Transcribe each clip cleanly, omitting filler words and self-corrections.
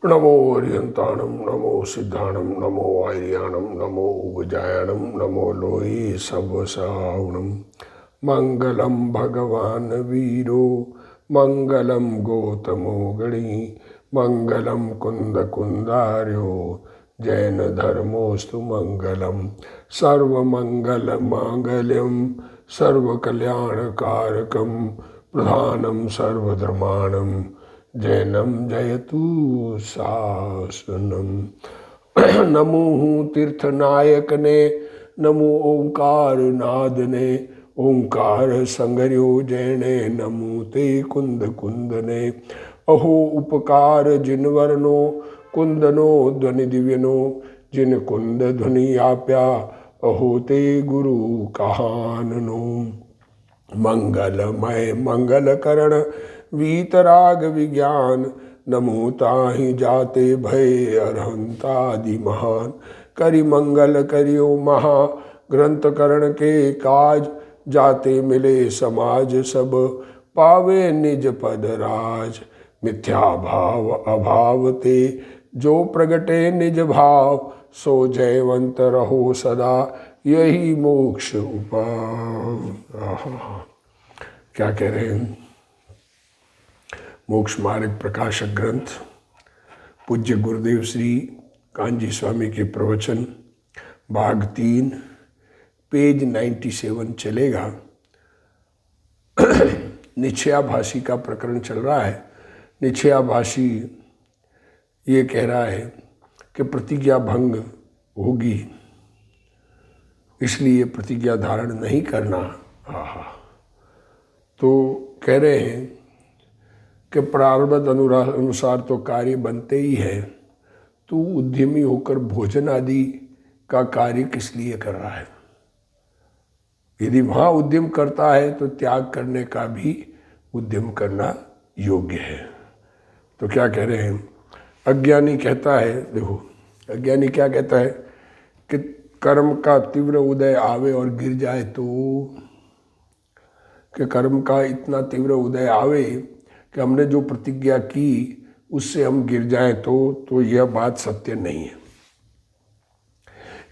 नमो अर्यन्ताणं नमो सिद्धाणं नमो आर्याणं नमो उगजायणं नमो लोये सवसावणं मंगलम भगवान वीरो मंगलम गौतमो गणी मंगलम कुंद कुंदार्यो जैन धर्मोस्तु मंगलम सर्वमंगल मांगल्यम सर्वकल्याणकारकम प्रधानम सर्वधर्माणम जैनम जयतु शासनम। नमो तीर्थनायक ने नमो ओंकार नाद ने ओंकार संगर्यो जैने नमो ते कुंद कुंदने अहो उपकार जिन वर्णो कुंदनो ध्वनि दिव्यनो जिन कुंद ध्वनि आप्या अहो ते गुरु कहाननो। मंगलमय मंगल करण वीतराग विज्ञान नमो ताहि जाते भय अरहंतादि महान करि मंगल करियो महा ग्रंथ करण के काज जाते मिले समाज सब पावे निज पद राज मिथ्या भाव अभाव ते जो प्रगटे निज भाव सो जयवंत रहो सदा यही मोक्ष उपाय। क्या कह रहे हैं? मोक्ष मार्ग प्रकाशक ग्रंथ पूज्य गुरुदेव श्री कांजी स्वामी के प्रवचन भाग 3 पेज 97 चलेगा। निश्चयाभाषी का प्रकरण चल रहा है। निश्चयाभाषी ये कह रहा है कि प्रतिज्ञा भंग होगी, इसलिए प्रतिज्ञा धारण नहीं करना। तो कह रहे हैं कि प्रारब्ध अनुसार तो कार्य बनते ही है, तो उद्यमी होकर भोजन आदि का कार्य किस लिए कर रहा है? यदि वहाँ उद्यम करता है तो त्याग करने का भी उद्यम करना योग्य है। तो क्या कह रहे हैं? अज्ञानी कहता है, देखो अज्ञानी क्या कहता है कि कर्म का तीव्र उदय आवे और गिर जाए तो, कि कर्म का इतना तीव्र उदय आवे कि हमने जो प्रतिज्ञा की उससे हम गिर जाएं तो यह बात सत्य नहीं है।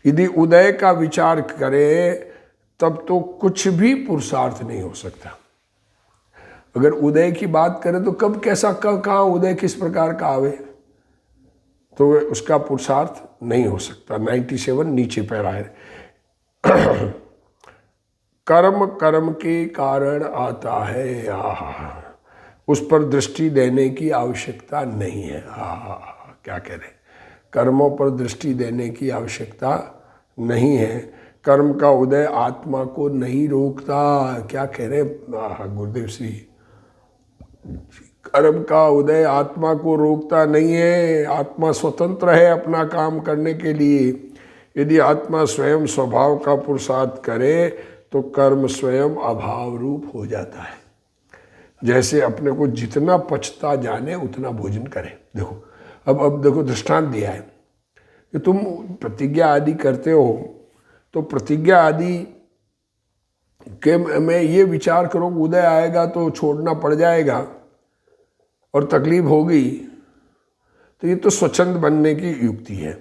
यदि उदय का विचार करें तब तो कुछ भी पुरुषार्थ नहीं हो सकता। अगर उदय की बात करें तो कब कैसा कहाँ उदय किस प्रकार का आवे तो उसका पुरुषार्थ नहीं हो सकता। 97 नीचे पैरा है। कर्म कर्म के कारण आता है, उस पर दृष्टि देने की आवश्यकता नहीं है। क्या कह रहे? कर्मों पर दृष्टि देने की आवश्यकता नहीं है। कर्म का उदय आत्मा को नहीं रोकता। क्या कह रहे गुरुदेव श्री? कर्म का उदय आत्मा को रोकता नहीं है। आत्मा स्वतंत्र है अपना काम करने के लिए। यदि आत्मा स्वयं स्वभाव का पुरुषार्थ करे तो कर्म स्वयं अभाव रूप हो जाता है। जैसे अपने को जितना पचता जाने उतना भोजन करें। देखो अब देखो दृष्टांत दिया है कि तुम प्रतिज्ञा आदि करते हो तो प्रतिज्ञा आदि के में ये विचार करो उदय आएगा तो छोड़ना पड़ जाएगा और तकलीफ होगी, तो ये तो स्वच्छंद बनने की युक्ति है।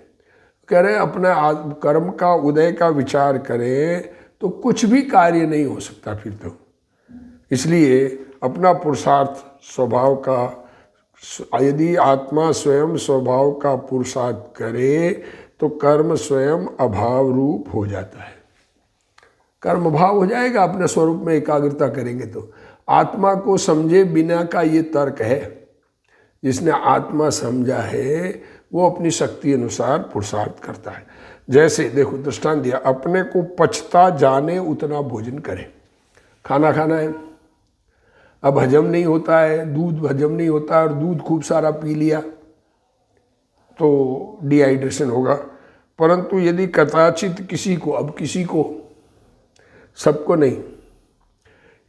कह रहे अपना कर्म का उदय का विचार करें तो कुछ भी कार्य नहीं हो सकता फिर तो। इसलिए अपना पुरुषार्थ स्वभाव का, यदि आत्मा स्वयं स्वभाव का पुरुषार्थ करे तो कर्म स्वयं अभाव रूप हो जाता है। कर्म भाव हो जाएगा। अपने स्वरूप में एकाग्रता करेंगे तो। आत्मा को समझे बिना का ये तर्क है। जिसने आत्मा समझा है वो अपनी शक्ति अनुसार पुरुषार्थ करता है। जैसे देखो दृष्टांत दिया, अपने को पचता जाने उतना भोजन करें। खाना खाना है, अब हजम नहीं होता है, दूध हजम नहीं होता और दूध खूब सारा पी लिया तो डिहाइड्रेशन होगा। परंतु यदि कदाचित किसी को, अब किसी को, सबको नहीं,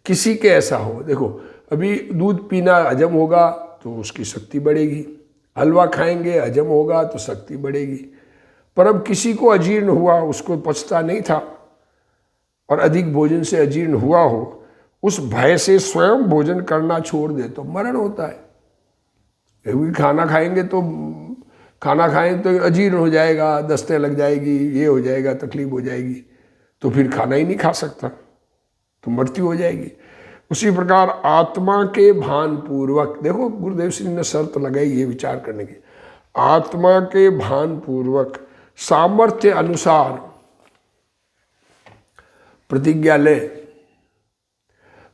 किसी के ऐसा हो, देखो अभी दूध पीना हजम होगा तो उसकी शक्ति बढ़ेगी, हलवा खाएंगे हजम होगा तो शक्ति बढ़ेगी। पर अब किसी को अजीर्ण हुआ, उसको पचता नहीं था और अधिक भोजन से अजीर्ण हुआ हो, उस भय से स्वयं भोजन करना छोड़ दे तो मरण होता है। क्योंकि खाना खाएंगे तो खाना खाएं तो अजीर्ण हो जाएगा, दस्तें लग जाएगी, ये हो जाएगा, तकलीफ हो जाएगी, तो फिर खाना ही नहीं खा सकता, तो मृत्यु हो जाएगी। उसी प्रकार आत्मा के भान पूर्वक, देखो गुरुदेव श्री ने शर्त लगाई ये विचार करने की, आत्मा के भान पूर्वक सामर्थ्य अनुसार प्रतिज्ञा ले।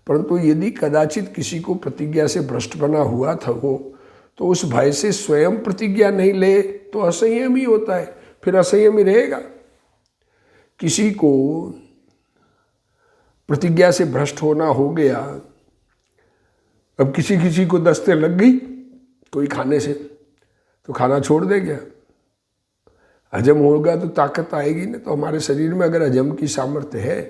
परंतु यदि कदाचित किसी को प्रतिज्ञा से भ्रष्टपना हुआ था वो, तो उस भय से स्वयं प्रतिज्ञा नहीं ले तो असंयम ही होता है, फिर असंयम ही रहेगा। किसी को प्रतिज्ञा से भ्रष्ट होना हो गया, अब किसी को दस्तें लग गई कोई खाने से, तो खाना छोड़ दे क्या? हजम होगा तो ताकत आएगी ना, तो हमारे शरीर में अगर हजम की सामर्थ्य है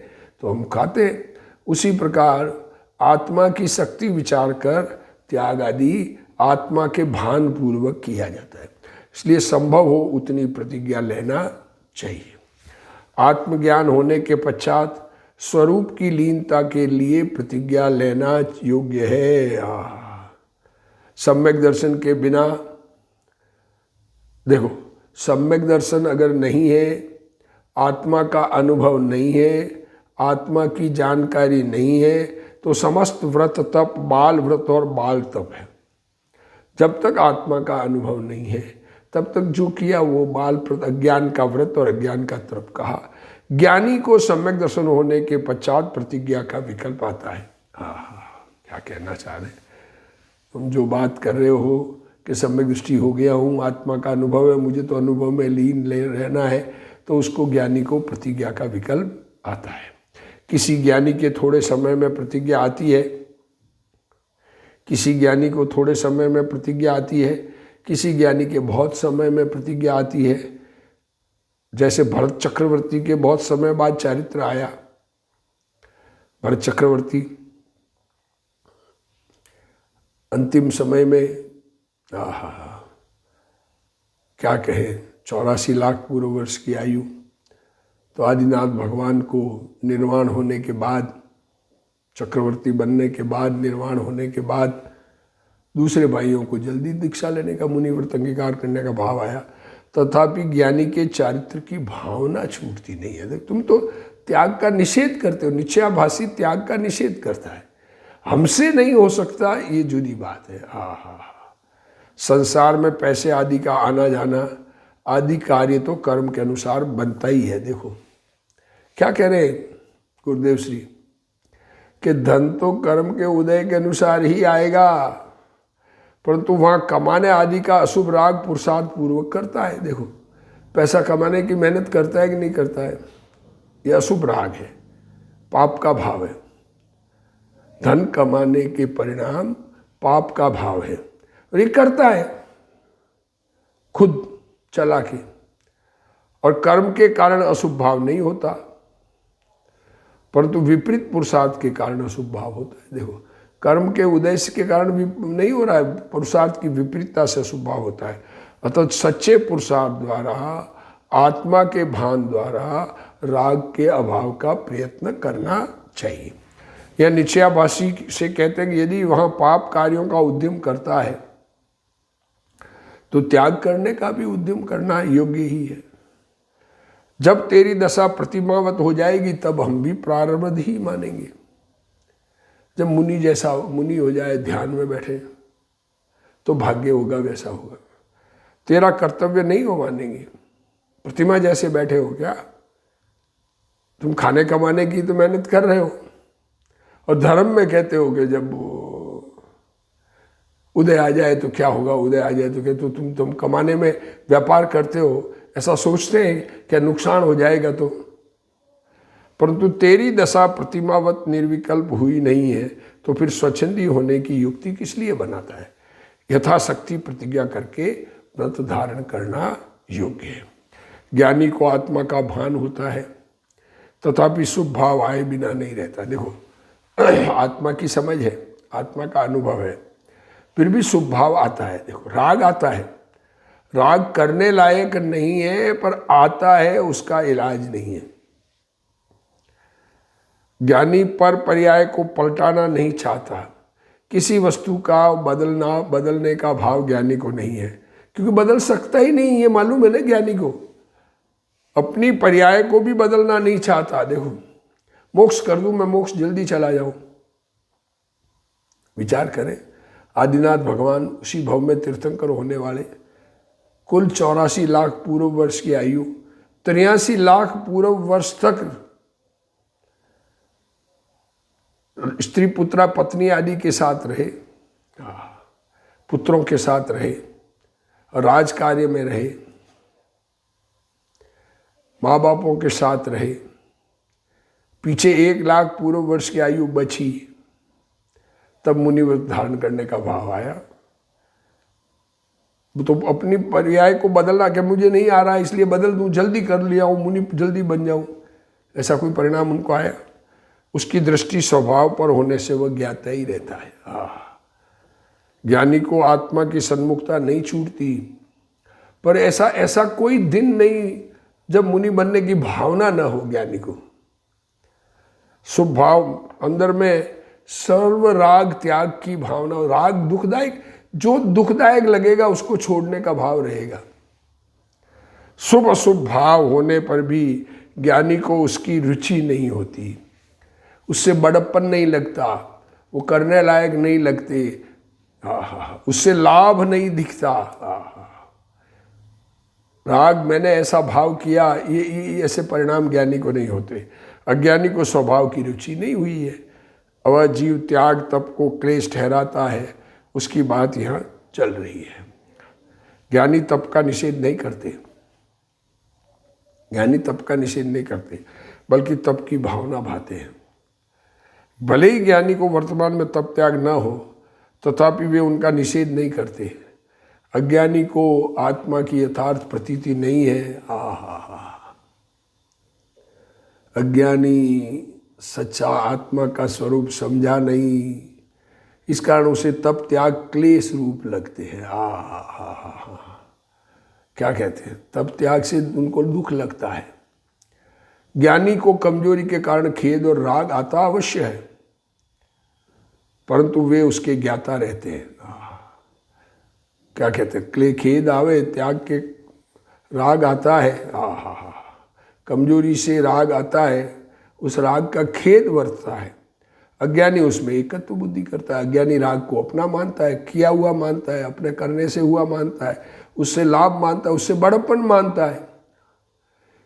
तो हम खाते हैं। उसी प्रकार आत्मा की शक्ति विचार कर त्याग आदि आत्मा के भान पूर्वक किया जाता है, इसलिए संभव हो उतनी प्रतिज्ञा लेना चाहिए। आत्मज्ञान होने के पश्चात स्वरूप की लीनता के लिए प्रतिज्ञा लेना योग्य है। सम्यक दर्शन के बिना, देखो सम्यक दर्शन अगर नहीं है, आत्मा का अनुभव नहीं है, आत्मा की जानकारी नहीं है, तो समस्त व्रत तप बाल व्रत और बाल तप है। जब तक आत्मा का अनुभव नहीं है तब तक जो किया वो बाल अज्ञान का व्रत और अज्ञान का तप कहा। ज्ञानी को सम्यक दर्शन होने के पश्चात प्रतिज्ञा का विकल्प आता है। क्या कहना चाह रहे हैं तुम? जो बात कर रहे हो कि सम्यक दृष्टि हो गया हूँ, आत्मा का अनुभव है, मुझे तो अनुभव में लीन ले रहना है, तो उसको ज्ञानी को प्रतिज्ञा का विकल्प आता है। किसी ज्ञानी के थोड़े समय में प्रतिज्ञा आती है, किसी ज्ञानी को थोड़े समय में प्रतिज्ञा आती है, किसी ज्ञानी के बहुत समय में प्रतिज्ञा आती है। जैसे भरत चक्रवर्ती के बहुत समय बाद चारित्र आया। भरत चक्रवर्ती अंतिम समय में क्या कहे, 84 लाख पूर्व वर्ष की आयु, तो आदिनाथ भगवान को निर्वाण होने के बाद, चक्रवर्ती बनने के बाद, निर्वाण होने के बाद दूसरे भाइयों को जल्दी दीक्षा लेने का, मुनिव्रत अंगीकार करने का भाव आया। तथापि ज्ञानी के चारित्र की भावना छूटती नहीं है। तुम तो त्याग का निषेध करते हो, निश्चयाभासी त्याग का निषेध करता है, हमसे नहीं हो सकता, ये जुदी बात है। संसार में पैसे आदि का आना जाना आदि कार्य तो कर्म के अनुसार बनता ही है। देखो क्या कह रहे गुरुदेव श्री कि धन तो कर्म के उदय के अनुसार ही आएगा, परंतु वहाँ कमाने आदि का अशुभ राग पुरुषार्थ पूर्वक करता है। देखो पैसा कमाने की मेहनत करता है कि नहीं करता है, ये अशुभ राग है, पाप का भाव है। धन कमाने के परिणाम पाप का भाव है, और ये करता है खुद चला के, और कर्म के कारण अशुभ भाव नहीं होता, परंतु विपरीत पुरुषार्थ के कारण अशुभ भाव होता है। देखो कर्म के उद्देश्य के कारण भी नहीं हो रहा है, पुरुषार्थ की विपरीतता से अशुभ भाव होता है। अतः सच्चे पुरुषार्थ द्वारा, आत्मा के भान द्वारा राग के अभाव का प्रयत्न करना चाहिए। यह निश्चयाभासी से कहते हैं कि यदि वहाँ पाप कार्यों का उद्यम करता है तो त्याग करने का भी उद्यम करना योग्य ही है। जब तेरी दशा प्रतिमावत हो जाएगी तब हम भी प्रारब्ध ही मानेंगे। जब मुनि जैसा मुनि हो जाए, ध्यान में बैठे, तो भाग्य होगा वैसा होगा। तेरा कर्तव्य नहीं हो मानेंगे। प्रतिमा जैसे बैठे हो क्या? तुम खाने कमाने की तो मेहनत कर रहे हो, और धर्म में कहते हो कि जब उदय आ जाए तो क्या होगा, उदय आ जाए तो क्या, तो तुम कमाने में व्यापार करते हो, ऐसा सोचते हैं क्या नुकसान हो जाएगा तो। परंतु तेरी दशा प्रतिमावत निर्विकल्प हुई नहीं है, तो फिर स्वच्छंदी होने की युक्ति किस लिए बनाता है? यथाशक्ति प्रतिज्ञा करके व्रत धारण करना योग्य है। ज्ञानी को आत्मा का भान होता है, तथापि शुभ भाव आए बिना नहीं रहता। देखो आत्मा की समझ है, आत्मा का अनुभव है, फिर भी शुभ भाव आता है। देखो राग आता है, राग करने लायक नहीं है पर आता है, उसका इलाज नहीं है। ज्ञानी पर पर्याय को पलटाना नहीं चाहता किसी वस्तु का बदलने का भाव ज्ञानी को नहीं है, क्योंकि बदल सकता ही नहीं, ये मालूम है ना ज्ञानी को। अपनी पर्याय को भी बदलना नहीं चाहता। देखो, मोक्ष कर दूं मैं, मोक्ष जल्दी चला जाऊं। विचार करें, आदिनाथ भगवान उसी भव में तीर्थंकर होने वाले, कुल 84 लाख पूर्व वर्ष की आयु, 83 लाख पूर्व वर्ष तक स्त्री पुत्रा पत्नी आदि के साथ रहे, पुत्रों के साथ रहे, राज कार्य में रहे, माँ बापों के साथ रहे। पीछे 1 लाख पूर्व वर्ष की आयु बची, तब मुनि व्रत धारण करने का भाव आया। तो अपनी पर्याय को बदलना, कि मुझे नहीं आ रहा इसलिए बदल दूं, जल्दी कर लिया हूं, मुनि जल्दी बन जाऊं, ऐसा कोई परिणाम उनको आया? उसकी दृष्टि स्वभाव पर होने से वह ज्ञाता ही रहता है। ज्ञानी को आत्मा की सन्मुखता नहीं छूटती, पर ऐसा कोई दिन नहीं जब मुनि बनने की भावना न हो ज्ञानी को। शुभ भाव अंदर में, सर्व राग त्याग की भावना। राग दुखदायक, जो दुखदायक लगेगा उसको छोड़ने का भाव रहेगा। शुभ अशुभ भाव होने पर भी ज्ञानी को उसकी रुचि नहीं होती, उससे बड़प्पन नहीं लगता, वो करने लायक नहीं लगते, उससे लाभ नहीं दिखता। राग, मैंने ऐसा भाव किया, ये ऐसे परिणाम ज्ञानी को नहीं होते। अज्ञानी को स्वभाव की रुचि नहीं हुई है, वह जीव त्याग तप को क्लेश ठहराता है, उसकी बात यहाँ चल रही है। ज्ञानी तप का निषेध नहीं करते, ज्ञानी तप का निषेध नहीं करते, बल्कि तप की भावना भाते हैं। भले ही ज्ञानी को वर्तमान में तप त्याग न हो, तथापि वे उनका निषेध नहीं करते। अज्ञानी को आत्मा की यथार्थ प्रतीति नहीं है। अज्ञानी सच्चा आत्मा का स्वरूप समझा नहीं, इस कारण उसे तप त्याग क्लेश रूप लगते हैं। क्या कहते हैं, तप त्याग से उनको दुख लगता है। ज्ञानी को कमजोरी के कारण खेद और राग आता अवश्य है, परंतु वे उसके ज्ञाता रहते हैं। क्या कहते हैं, खेद आवे त्याग के राग आता है। कमजोरी से राग आता है, उस राग का खेद वर्तता है। अज्ञानी उसमें एकत्व बुद्धि करता है। अज्ञानी राग को अपना मानता है, किया हुआ मानता है, अपने करने से हुआ मानता है, उससे लाभ मानता है, उससे बड़प्पन मानता है।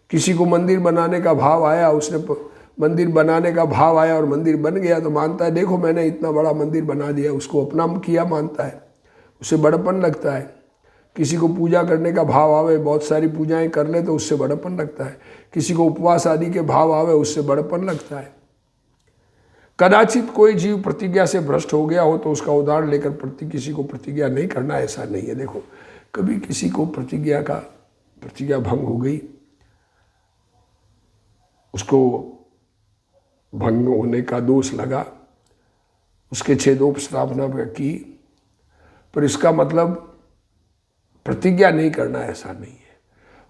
किसी को मंदिर बनाने का भाव आया, उसने मंदिर बनाने का भाव आया और मंदिर बन गया तो मानता है, देखो मैंने इतना बड़ा मंदिर बना दिया, उसको अपना किया मानता है, उससे बड़प्पन लगता है। किसी को पूजा करने का भाव आवे, बहुत सारी पूजाएं कर ले तो उससे बड़प्पन लगता है। किसी को उपवास आदि के भाव आवे, उससे बड़प्पन लगता है। कदाचित कोई जीव प्रतिज्ञा से भ्रष्ट हो गया हो तो उसका उदाहरण लेकर किसी को प्रतिज्ञा नहीं करना, ऐसा नहीं है। देखो, कभी किसी को प्रतिज्ञा भंग हो गई, उसको भंग होने का दोष लगा, उसके छेदोपस्थापना की, पर इसका मतलब प्रतिज्ञा नहीं करना ऐसा नहीं है,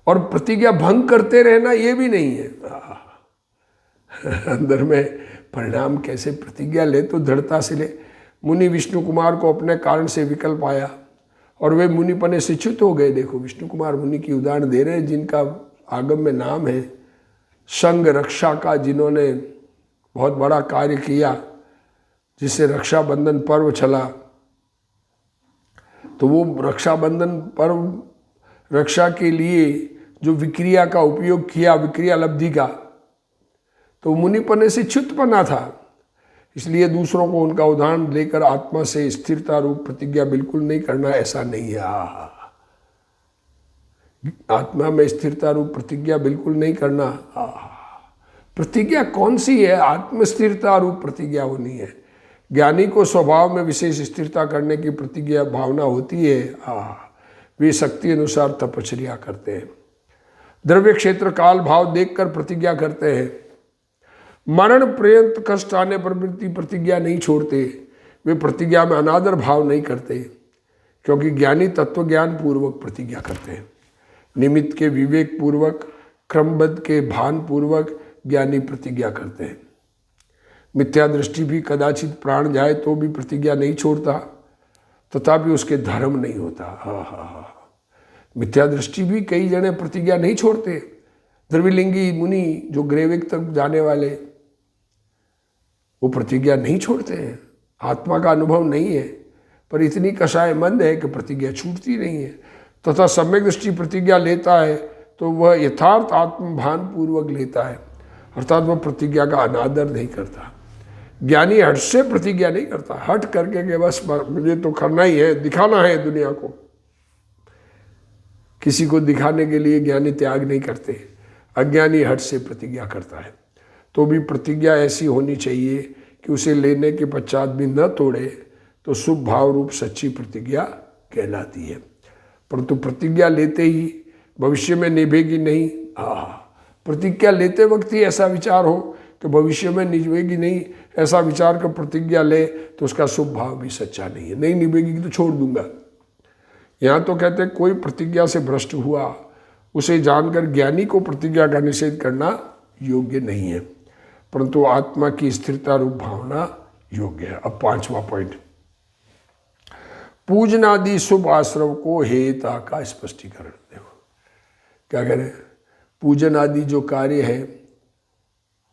और प्रतिज्ञा भंग करते रहना ये भी नहीं है। अंदर में परिणाम कैसे, प्रतिज्ञा ले तो दृढ़ता से ले। मुनि विष्णु कुमार को अपने कारण से विकल्प आया और वे मुनिपने से च्युत हो गए। देखो, विष्णु कुमार मुनि की उदाहरण दे रहे हैं, जिनका आगम में नाम है संग रक्षा का, जिन्होंने बहुत बड़ा कार्य किया, जिससे रक्षाबंधन पर्व चला। तो वो रक्षाबंधन पर्व रक्षा के लिए जो विक्रिया का उपयोग किया, विक्रिया लब्धि का, तो मुनिपने से च्युतपना था। इसलिए दूसरों को उनका उदाहरण लेकर आत्मा से स्थिरता रूप प्रतिज्ञा बिल्कुल नहीं करना, ऐसा नहीं है। आत्मा में स्थिरता रूप प्रतिज्ञा बिल्कुल नहीं करना। प्रतिज्ञा कौन सी है? आत्मस्थिरता रूप प्रतिज्ञा होनी है। ज्ञानी को स्वभाव में विशेष स्थिरता करने की प्रतिज्ञा भावना होती है। वे शक्ति अनुसार तपश्चर्या करते हैं, द्रव्य क्षेत्र काल भाव देखकर प्रतिज्ञा करते हैं। मरण पर्यंत कष्ट आने पर प्रतिज्ञा नहीं छोड़ते। वे प्रतिज्ञा में अनादर भाव नहीं करते, क्योंकि ज्ञानी तत्व ज्ञान पूर्वक प्रतिज्ञा करते हैं। निमित्त के विवेक पूर्वक, क्रमबद्ध के भान पूर्वक ज्ञानी प्रतिज्ञा करते हैं। मिथ्या दृष्टि भी कदाचित प्राण जाए तो भी प्रतिज्ञा नहीं छोड़ता, तथापि उसके धर्म नहीं होता। हाँ, मिथ्या दृष्टि भी कई जने प्रतिज्ञा नहीं छोड़ते। द्रविलिंगी मुनि जो ग्रेविक तक जाने वाले, वो प्रतिज्ञा नहीं छोड़ते हैं। आत्मा का अनुभव नहीं है, पर इतनी कषायमंद है कि प्रतिज्ञा छूटती नहीं है। तथा सम्यक दृष्टि प्रतिज्ञा लेता है तो वह यथार्थ आत्मभान पूर्वक लेता है, अर्थात वह प्रतिज्ञा का अनादर नहीं करता। ज्ञानी हट से प्रतिज्ञा नहीं करता, हट करके के बस मुझे तो करना ही है, दिखाना है दुनिया को। किसी को दिखाने के लिए ज्ञानी त्याग नहीं करते। अज्ञानी हट से प्रतिज्ञा करता है। तो भी प्रतिज्ञा ऐसी होनी चाहिए कि उसे लेने के पश्चात भी न तोड़े, तो शुभ भाव रूप सच्ची प्रतिज्ञा कहलाती है। परंतु प्रतिज्ञा लेते ही भविष्य में निभेगी नहीं। प्रतिज्ञा लेते वक्त ही ऐसा विचार हो कि भविष्य में निभेगी नहीं, ऐसा विचार कर प्रतिज्ञा ले तो उसका शुभ भाव भी सच्चा नहीं है। नहीं निभेगी तो छोड़ दूंगा। यहाँ तो कहते हैं कोई प्रतिज्ञा से भ्रष्ट हुआ, उसे जानकर ज्ञानी को प्रतिज्ञा का निषेध करना योग्य नहीं है, परंतु आत्मा की स्थिरता रूप भावना योग्य है। अब 5वां पॉइंट, पूजनादि शुभ आश्रव को हेता का स्पष्टीकरण। देखो क्या कह रहे हैं, पूजन आदि जो कार्य है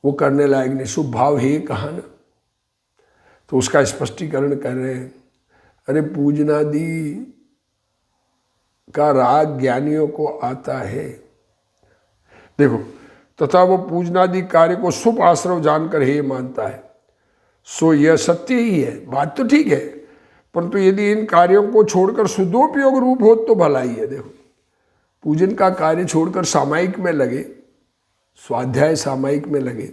वो करने लायक नहीं, शुभ भाव है कहाँ ना, तो उसका स्पष्टीकरण कर रहे हैं। अरे पूजनादि का राग ज्ञानियों को आता है। देखो, तथा वो पूजनादि कार्य को शुभ आश्रव जानकर हे मानता है, सो यह सत्य ही है। बात तो ठीक है, परंतु यदि इन कार्यों को छोड़कर शुद्धोपयोग रूप हो तो भला ही है। देखो, पूजन का कार्य छोड़कर सामायिक में लगे, स्वाध्याय सामायिक में लगे।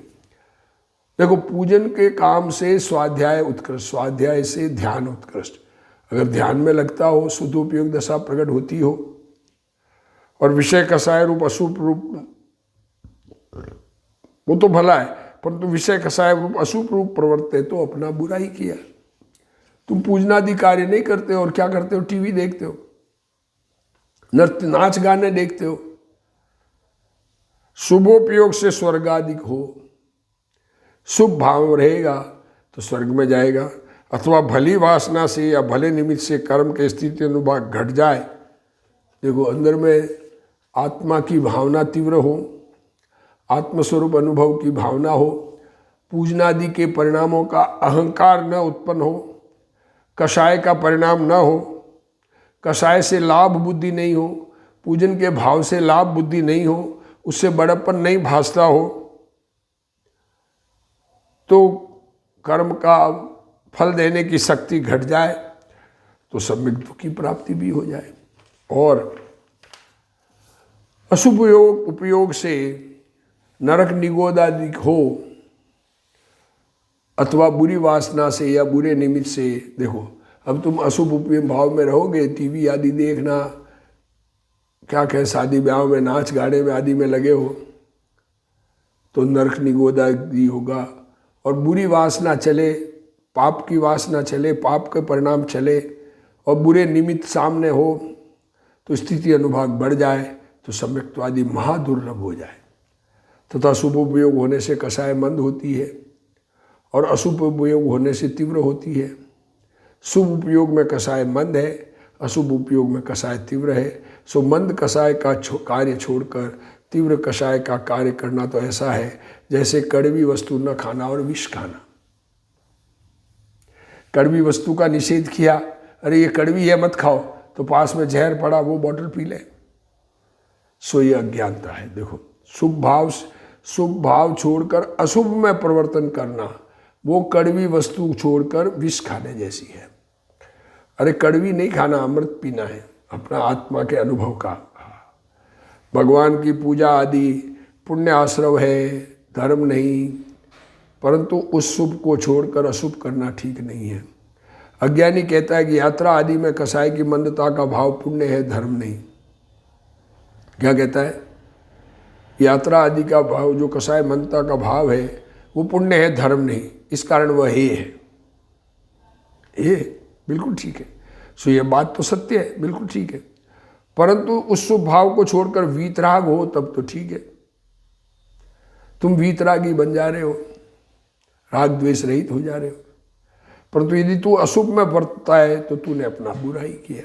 देखो, पूजन के काम से स्वाध्याय उत्कृष्ट, स्वाध्याय से ध्यान उत्कृष्ट। अगर ध्यान में लगता हो, शुद्धोपयोग दशा प्रकट होती हो, और विषय कसाय रूप अशुभ रूप वो तो भला है, परंतु विषय कसाय रूप अशुभ रूप प्रवर्ते तो अपना बुरा ही किया। तुम पूजनादि कार्य नहीं करते और क्या करते हो, टीवी देखते हो, नृत्य नाच गाने देखते हो। शुभोपयोग से स्वर्गादिक हो, शुभ भाव रहेगा तो स्वर्ग में जाएगा, अथवा भली वासना से या भले निमित्त से कर्म के स्थिति अनुभाग घट जाए। देखो, अंदर में आत्मा की भावना तीव्र हो, आत्मस्वरूप अनुभव की भावना हो, पूजनादि के परिणामों का अहंकार न उत्पन्न हो, कषाय का परिणाम न हो, कषाय से लाभ बुद्धि नहीं हो, पूजन के भाव से लाभ बुद्धि नहीं हो, उससे बड़प्पन नहीं भासता हो, तो कर्म का फल देने की शक्ति घट जाए तो सम्यक दुख की प्राप्ति भी हो जाए। और अशुभ उपयोग से नरक निगोद आदि हो, अथवा बुरी वासना से या बुरे निमित्त से। देखो, अब तुम अशुभ उपयोग भाव में रहोगे, टीवी आदि देखना, क्या कहें, शादी ब्याह में नाच गाने में आदि में लगे हो, तो नरक निगोद आदि होगा। और बुरी वासना चले, पाप की वासना चले, पाप के परिणाम चले, और बुरे निमित्त सामने हो तो स्थिति अनुभाग बढ़ जाए तो सम्यक्त्वादि महादुर्लभ हो जाए। तथा शुभ उपयोग होने से कषाय मंद होती है और अशुभ उपयोग होने से तीव्र होती है। शुभ उपयोग में कषाय मंद है, अशुभ उपयोग में कषाय तीव्र है। सो मंद कषाय का कार्य छोड़कर तीव्र कषाय का कार्य करना तो ऐसा है जैसे कड़वी वस्तु न खाना और विष खाना। कड़वी वस्तु का निषेध किया, अरे ये कड़वी है मत खाओ, तो पास में जहर पड़ा, वो बॉटल पी ले। सो ये अज्ञानता है। देखो, शुभ भाव छोड़कर अशुभ में परिवर्तन करना, वो कड़वी वस्तु छोड़कर विष खाने जैसी है। अरे कड़वी नहीं खाना, अमृत पीना है अपना आत्मा के अनुभव का। भगवान की पूजा आदि पुण्य आश्रव है, धर्म नहीं, परंतु उस शुभ को छोड़कर अशुभ करना ठीक नहीं है। अज्ञानी कहता है कि यात्रा आदि में कसाय की मंदता का भाव पुण्य है, धर्म नहीं। क्या कहता है, यात्रा आदि का भाव जो कसाय मंदता का भाव है वो पुण्य है, धर्म नहीं, इस कारण वह हे है। ये बिल्कुल ठीक है। सो ये बात तो सत्य है, बिल्कुल ठीक है, परंतु उस शुभ भाव को छोड़कर वीतराग हो तब तो ठीक है। तुम वीतरागी बन जा रहे हो, राग द्वेष रहित हो जा रहे हो। परंतु यदि तू अशुभ में बरतता है तो तूने अपना बुराई किया।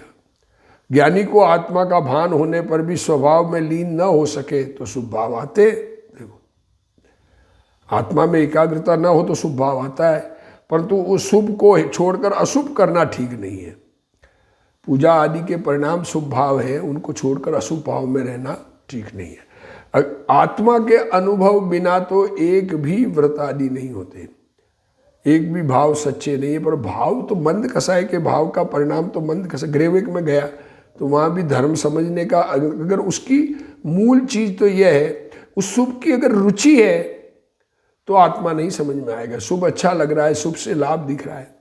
ज्ञानी को आत्मा का भान होने पर भी स्वभाव में लीन न हो सके तो शुभ भाव आते। देखो, आत्मा में एकाग्रता न हो तो शुभ भाव आता है, परंतु उस शुभ को छोड़कर अशुभ करना ठीक नहीं है। पूजा आदि के परिणाम शुभ भाव है, उनको छोड़कर अशुभ भाव में रहना ठीक नहीं है। आत्मा के अनुभव बिना तो एक भी व्रत आदि नहीं होते, एक भी भाव सच्चे नहीं है। पर भाव तो मंद कसाय के भाव का परिणाम तो मंद कसाय। ग्रेविक में गया तो वहाँ भी धर्म समझने का, अगर उसकी मूल चीज़ तो यह है, उस शुभ की अगर रुचि है तो आत्मा नहीं समझ में आएगा। शुभ अच्छा लग रहा है, शुभ से लाभ दिख रहा है।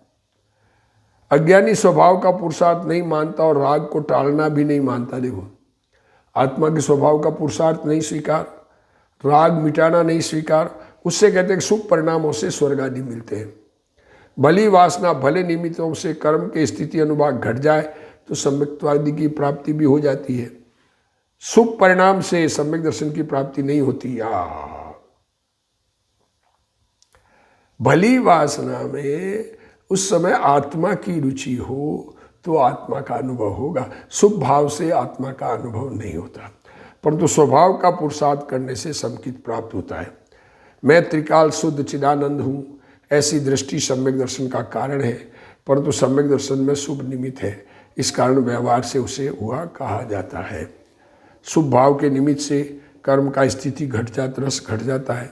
अज्ञानी स्वभाव का पुरुषार्थ नहीं मानता और राग को टालना भी नहीं मानता। देखो, आत्मा के स्वभाव का पुरुषार्थ नहीं स्वीकार, राग मिटाना नहीं स्वीकार, उससे कहते हैं कि शुभ परिणामों से स्वर्ग आदि मिलते हैं। भली वासना भले निमित्तों से कर्म के स्थिति अनुभाग घट जाए तो सम्यक्त्वादि की प्राप्ति भी हो जाती है। शुभ परिणाम से सम्यक दर्शन की प्राप्ति नहीं होती। भली वासना में उस समय आत्मा की रुचि हो तो आत्मा का अनुभव होगा, शुभ भाव से आत्मा का अनुभव नहीं होता। परंतु स्वभाव का पुरुषार्थ करने से समकित प्राप्त होता है। मैं त्रिकाल शुद्ध चिदानंद हूँ, ऐसी दृष्टि सम्यक दर्शन का कारण है, परंतु सम्यक दर्शन में शुभ निमित्त है, इस कारण व्यवहार से उसे हुआ कहा जाता है। शुभ भाव के निमित्त से कर्म का स्थिति घट जाता, रस घट जाता है।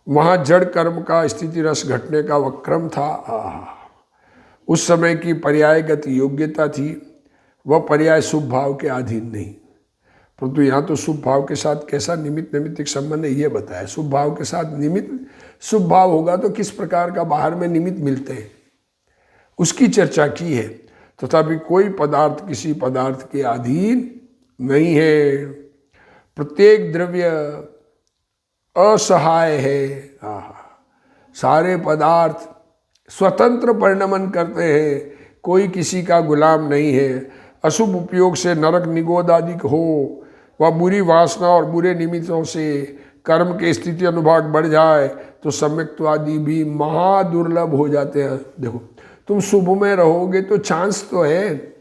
वहाँ जड़ कर्म का स्थिति रस घटने का वह क्रम था। उस समय की पर्यायगत योग्यता थी, वह पर्याय शुभ भाव के अधीन नहीं। परंतु यहाँ तो शुभ भाव के साथ कैसा निमित्त नैमित्तिक संबंध है ये बताया। शुभ भाव के साथ निमित्त, शुभ भाव होगा तो किस प्रकार का बाहर में निमित्त मिलते हैं उसकी चर्चा की है। तथापि कोई पदार्थ किसी पदार्थ के अधीन नहीं है, प्रत्येक द्रव्य असहाय है। सारे पदार्थ स्वतंत्र परिणमन करते हैं, कोई किसी का गुलाम नहीं है। अशुभ उपयोग से नरक निगोद आदि हो, वह बुरी वासना और बुरे निमित्तों से कर्म के स्थिति अनुभाग बढ़ जाए तो सम्यक्त्वादि भी महादुर्लभ हो जाते हैं। देखो, तुम शुभ में रहोगे तो चांस तो है,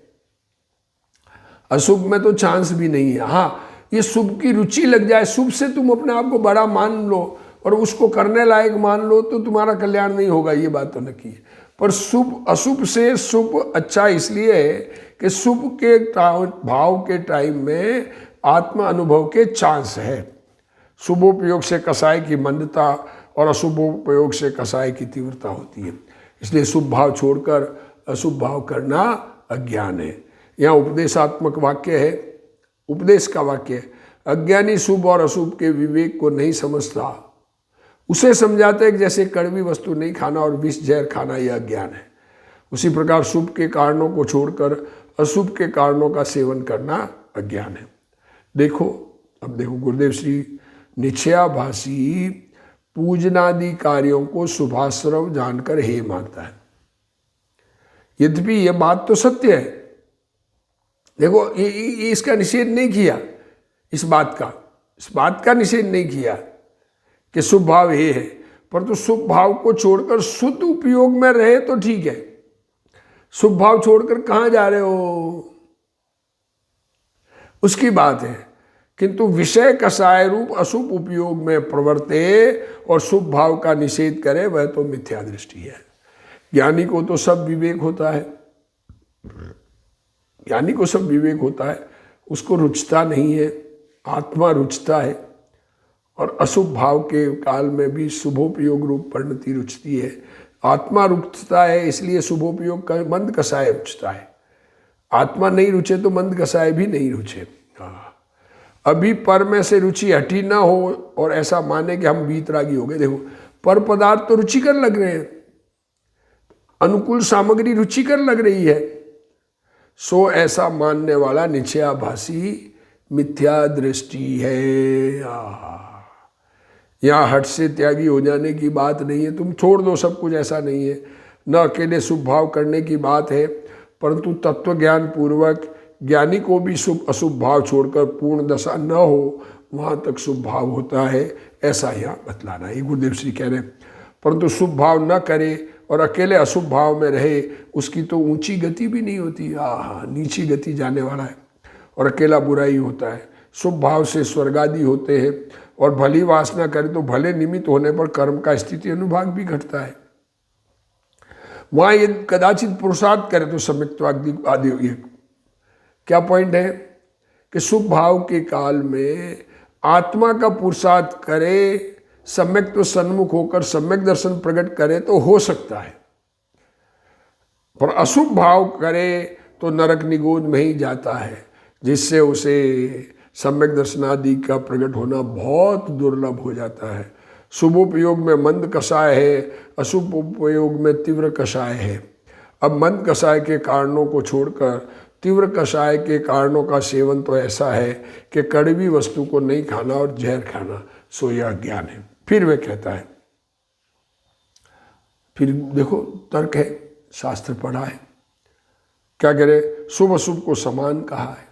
अशुभ में तो चांस भी नहीं है। हाँ, ये शुभ की रुचि लग जाए, शुभ से तुम अपने आप को बड़ा मान लो और उसको करने लायक मान लो तो तुम्हारा कल्याण नहीं होगा, ये बात तो नक्की है। पर शुभ अशुभ से शुभ अच्छा इसलिए है कि शुभ के भाव के टाइम में आत्मा अनुभव के चांस है। शुभोपयोग से कसाय की मंदता और अशुभोपयोग से कसाय की तीव्रता होती है। इसलिए शुभ भाव छोड़कर अशुभ भाव करना अज्ञान है। यहाँ उपदेशात्मक वाक्य है, उपदेश का वाक्य है। अज्ञानी शुभ और अशुभ के विवेक को नहीं समझता, उसे समझाते हैं कि जैसे कड़वी वस्तु नहीं खाना और विष जहर खाना यह अज्ञान है, उसी प्रकार शुभ के कारणों को छोड़कर अशुभ के कारणों का सेवन करना अज्ञान है। देखो, अब देखो, गुरुदेव श्री निश्चयाभासी पूजनादि कार्यों को शुभाश्रव जानकर हे मानता है। यद्यपि यह बात तो सत्य है, देखो इसका निषेध नहीं किया, इस बात का निषेध नहीं किया कि शुभ भाव ये है, परंतु शुभ भाव को छोड़कर शुद्ध उपयोग में रहे तो ठीक है। शुभ भाव छोड़कर कहाँ जा रहे हो उसकी बात है, किंतु विषय कसाय रूप अशुभ उपयोग में प्रवर्ते और शुभ भाव का निषेध करे वह तो मिथ्या दृष्टि है। ज्ञानी को तो सब विवेक होता है, ज्ञानी को सब विवेक होता है, उसको रुचता नहीं है, आत्मा रुचता है। और अशुभ भाव के काल में भी शुभोपयोग रूप परिणति रुचती है। आत्मा रुचता है इसलिए शुभोपयोग का मंद कसाय रुचता है। आत्मा नहीं रुचे तो मंद कसाय भी नहीं रुचे। अभी पर में से रुचि हटी ना हो और ऐसा माने कि हम वीतरागी हो गए। देखो, पर पदार्थ तो रुचिकर लग रहे हैं, अनुकूल सामग्री रुचिकर लग रही है, सो ऐसा मानने वाला निश्चयाभासी मिथ्या दृष्टि है। यहाँ हट से त्यागी हो जाने की बात नहीं है, तुम छोड़ दो सब कुछ, ऐसा नहीं है। न अकेले शुभ भाव करने की बात है, परंतु तत्व ज्ञान पूर्वक ज्ञानी को भी शुभ अशुभ भाव छोड़कर पूर्ण दशा न हो वहाँ तक शुभ भाव होता है, ऐसा यहाँ बतलाना है। गुरुदेव श्री कह रहे हैं, परंतु शुभ भाव न करे और अकेले अशुभ भाव में रहे, उसकी तो ऊंची गति भी नहीं होती, नीची गति जाने वाला है और अकेला बुरा ही होता है। शुभ भाव से स्वर्ग आदि होते हैं और भली वासना करे तो भले निमित्त होने पर कर्म का स्थिति अनुभाग भी घटता है। वहाँ ये कदाचित पुरुषार्थ करे तो सम्यक्त्वादि आदि। ये क्या पॉइंट है कि शुभ भाव के काल में आत्मा का पुरुषार्थ करे, सम्यक तो सन्मुख होकर सम्यक दर्शन प्रकट करे तो हो सकता है, पर अशुभ भाव करे तो नरक निगोद में ही जाता है, जिससे उसे सम्यक दर्शनादि का प्रकट होना बहुत दुर्लभ हो जाता है। शुभ उपयोग में मंद कषाय है, अशुभ उपयोग में तीव्र कषाय है। अब मंद कषाय के कारणों को छोड़कर तीव्र कषाय के कारणों का सेवन तो ऐसा है कि कड़वी वस्तु को नहीं खाना और जहर खाना, सो यह ज्ञान है। फिर वे कहता है, फिर देखो तर्क है, शास्त्र पढ़ा है, क्या कह रहे, शुभ अशुभ को समान कहा है,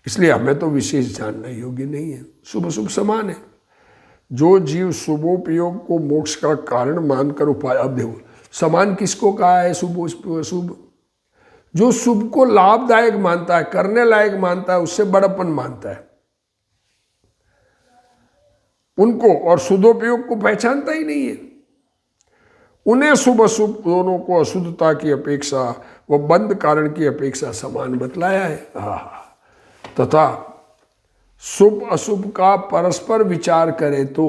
इसलिए हमें तो विशेष जानना योग्य नहीं है, शुभ अशुभ समान है। जो जीव शुभोपयोग को मोक्ष का कारण मानकर उपाय, अब देखो समान किसको कहा है, शुभ अशुभ, जो शुभ को लाभदायक मानता है, करने लायक मानता है, उससे बड़प्पन मानता है उनको, और शुद्धोपयोग को पहचानता ही नहीं है, उन्हें शुभ अशुभ दोनों को अशुद्धता की अपेक्षा व बंद कारण की अपेक्षा समान बतलाया है। तथा शुभ अशुभ का परस्पर विचार करें तो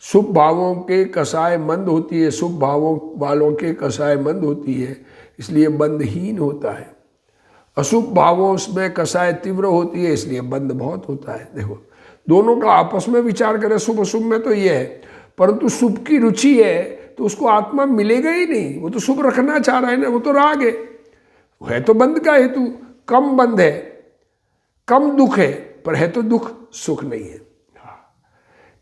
शुभ भावों के कषाय मंद होती है, शुभ भावों वालों के कषाय मंद होती है, इसलिए बंधहीन होता है। अशुभ भावों में कषाय तीव्र होती है, इसलिए बंध बहुत होता है। देखो दोनों का आपस में विचार करें शुभ अशुभ में तो ये है, परंतु शुभ की रुचि है तो उसको आत्मा मिलेगा ही नहीं, वो तो शुभ रखना चाह रहा है ना, वो तो राग है तो बंध का हेतु, कम बंध है, कम दुख है, पर है तो दुख, सुख नहीं है।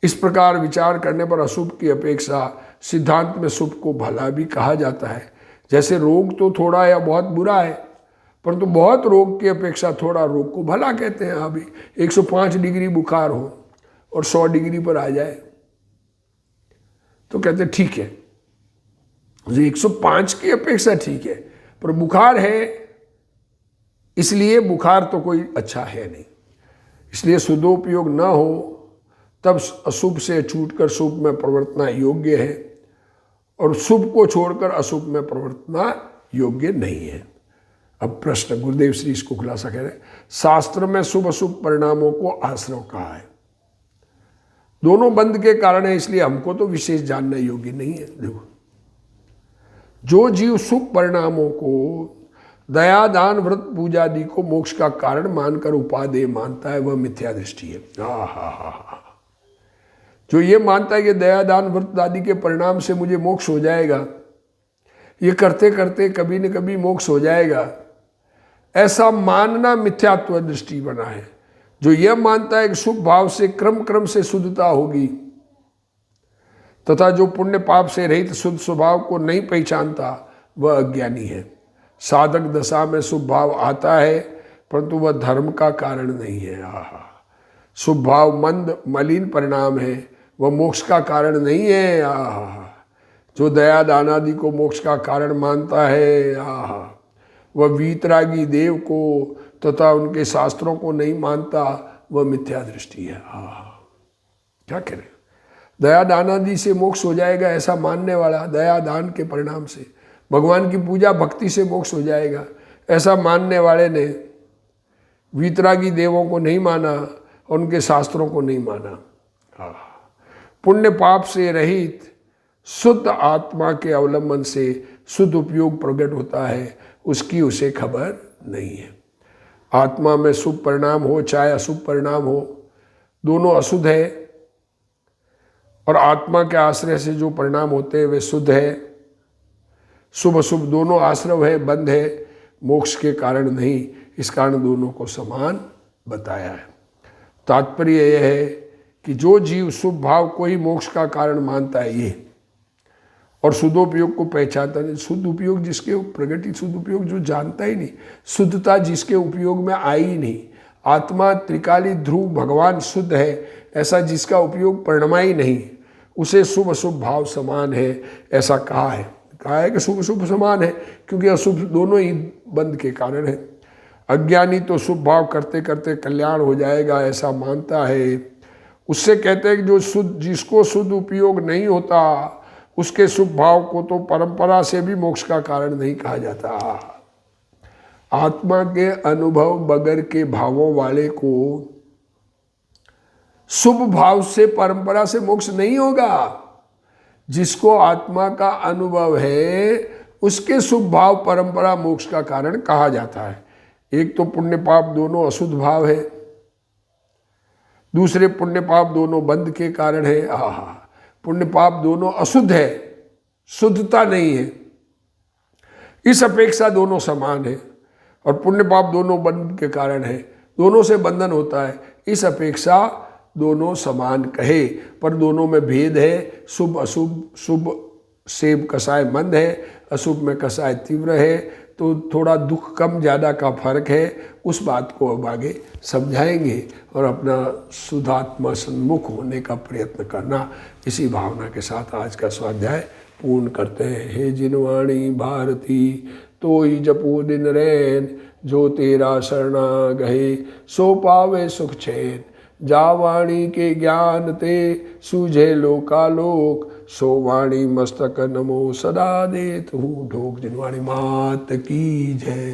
इस प्रकार विचार करने पर अशुभ की अपेक्षा सिद्धांत में शुभ को भला भी कहा जाता है। जैसे रोग तो थोड़ा या बहुत बुरा है, परंतु बहुत रोग की अपेक्षा थोड़ा रोग को भला कहते हैं। अभी 105 डिग्री बुखार हो और 100 डिग्री पर आ जाए तो कहते हैं ठीक है, 105 की अपेक्षा ठीक है, पर बुखार है इसलिए बुखार तो कोई अच्छा है नहीं, इसलिए शुद्धोपयोग न हो तब अशुभ से छूटकर शुभ में प्रवर्तना योग्य है और शुभ को छोड़कर अशुभ में प्रवर्तना योग्य नहीं है। अब प्रश्न, गुरुदेव श्री इसको खुलासा कह रहे हैं, शास्त्र में शुभ अशुभ परिणामों को आश्रव कहा है, दोनों बंध के कारण है, इसलिए हमको तो विशेष जानना योग्य नहीं है। देखो जो जीव शुभ परिणामों को दया दान व्रत पूजा आदि को मोक्ष का कारण मानकर उपादेय मानता है, वह मिथ्या दृष्टि है। जो ये मानता है कि दया दान व्रत आदि के परिणाम से मुझे मोक्ष हो जाएगा, ये करते करते कभी न कभी मोक्ष हो जाएगा, ऐसा मानना मिथ्यात्व दृष्टि बना है। जो यह मानता है कि शुभ भाव से क्रम क्रम से शुद्धता होगी तथा जो पुण्य पाप से रहित शुद्ध स्वभाव को नहीं पहचानता वह अज्ञानी है। साधक दशा में शुभ भाव आता है परंतु वह धर्म का कारण नहीं है। शुभ भाव मंद मलिन परिणाम है, वह मोक्ष का कारण नहीं है। जो दया दान आदि को मोक्ष का कारण मानता है, वह वीतरागी देव को तथा उनके शास्त्रों को नहीं मानता, वह मिथ्या दृष्टि है। क्या करें, दया दान आदि से मोक्ष हो जाएगा ऐसा मानने वाला, दया दान के परिणाम से भगवान की पूजा भक्ति से मोक्ष हो जाएगा ऐसा मानने वाले ने वीतरागी देवों को नहीं माना और उनके शास्त्रों को नहीं माना। पुण्य पाप से रहित शुद्ध आत्मा के अवलंबन से शुद्ध उपयोग प्रकट होता है, उसकी उसे खबर नहीं है। आत्मा में शुभ परिणाम हो चाहे अशुभ परिणाम हो, दोनों अशुद्ध है, और आत्मा के आश्रय से जो परिणाम होते हैं वे शुद्ध है। शुभ अशुभ दोनों आश्रव है, बंध है, मोक्ष के कारण नहीं, इस कारण दोनों को समान बताया है। तात्पर्य यह है कि जो जीव शुभ भाव को ही मोक्ष का कारण मानता है ये, और शुद्धोपयोग को पहचानता नहीं, शुद्ध उपयोग जिसके प्रगति, शुद्ध उपयोग जो जानता ही नहीं, शुद्धता जिसके उपयोग में आई ही नहीं, आत्मा त्रिकाली ध्रुव भगवान शुद्ध है ऐसा जिसका उपयोग परिणमा ही नहीं, उसे शुभ अशुभ भाव समान है, ऐसा कहा है कि शुभ शुभ समान है, क्योंकि अशुभ दोनों ही बंध के कारण है। अज्ञानी तो शुभ भाव करते करते कल्याण हो जाएगा ऐसा मानता है। उससे कहते हैं कि जो शुद्ध, जिसको शुद्ध उपयोग नहीं होता उसके शुभ भाव को तो परंपरा से भी मोक्ष का कारण नहीं कहा जाता। आत्मा के अनुभव बगैर के भावों वाले को शुभ भाव से परंपरा से मोक्ष नहीं होगा। जिसको आत्मा का अनुभव है उसके शुभ भाव परंपरा मोक्ष का कारण कहा जाता है। एक तो पुण्य पाप दोनों अशुद्ध भाव है, दूसरे पुण्य पाप दोनों बंध के कारण है। पुण्य पाप दोनों अशुद्ध है, शुद्धता नहीं है, इस अपेक्षा दोनों समान है। और पुण्य पाप दोनों बंध के कारण है, दोनों से बंधन होता है, इस अपेक्षा दोनों समान कहे, पर दोनों में भेद है। शुभ अशुभ, शुभ से कसाय मंद है, अशुभ में कसाय तीव्र है, तो थोड़ा दुख कम ज़्यादा का फर्क है। उस बात को अब आगे समझाएंगे और अपना शुद्धात्मा सन्मुख होने का प्रयत्न करना, इसी भावना के साथ आज का स्वाध्याय पूर्ण करते हैं। हे जिनवाणी भारती तो ही जपो दिन रैन, जो तेरा शरणा गहे सो पावे सुख चैन। जा वाणी के ज्ञान ते सूझे लोकालोक, सो वाणी मस्तक नमो सदा देत हूँ ढोक। जिनवाणी मात की जय।